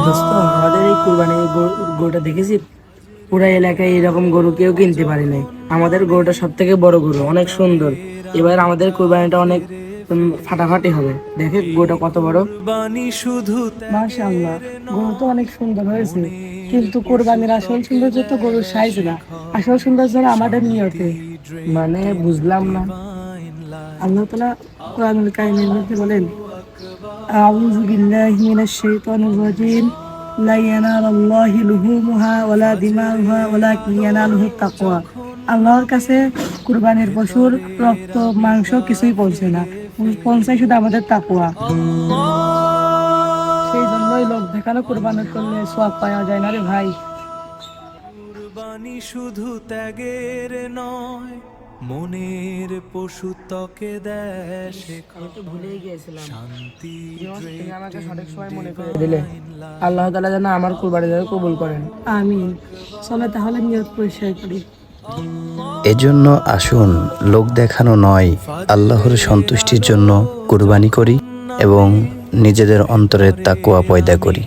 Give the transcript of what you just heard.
দোস্ত, আমাদের এই কুরবানি গরুটা দেখেছি, পুরা এলাকায় এরকম গরু কেউ কিনতে পারে নাই। আমাদের গরুটা সব থেকে বড় গরু, অনেক সুন্দর। এবার আমাদের কুরবানিটা অনেক ফাটাফাটি হবে। দেখে গরুটা কত বড়। মাশাআল্লাহ, গরু তো অনেক সুন্দর হয়েছে, কিন্তু কোরবানির আসল সৌন্দর্য তো গরুর সাইজ না, আসল সৌন্দর্য হলো আমাদের নিয়তে। মানে বুঝলাম না। আল্লাহ তাআলা কোরআনুল কারীমের মধ্যে বলেন, আউযু বিল্লাহি মিনাশ শাইতানির রাজিম, লা ইয়ানালুল্লাহি লুহুমুহা ওয়ালা দিমাউহা ওয়ালাকিন ইয়ানালুহুত তাকওয়া। আল্লাহর কাছে কুরবানির পশুর রক্ত মাংস কিছুই পৌঁছে না, পৌঁছায় শুধু আমাদের তাকওয়া। সেই জন্যই লোক দেখানো কুরবানি করলে সওয়াব পাওয়া যায় না রে ভাই। কুরবানি শুধু ত্যাগের নয়, মনের পশু ত্বকে দেয় আমি তো ভুলেই গিয়েছিলাম। শান্তি। তুমি আমাকে সঠিক সময় মনে করে দিলে। আল্লাহ তাআলা যেন আমার কুরবানি কবুল করেন, আমিন। চলো তাহলে নিয়ত পরিষ্কার করি। এজন্য আসুন, লোক দেখানো নয়, আল্লাহর সন্তুষ্টির জন্য কুরবানি করি এবং নিজেদের অন্তরের তাকওয়া পয়দা করি।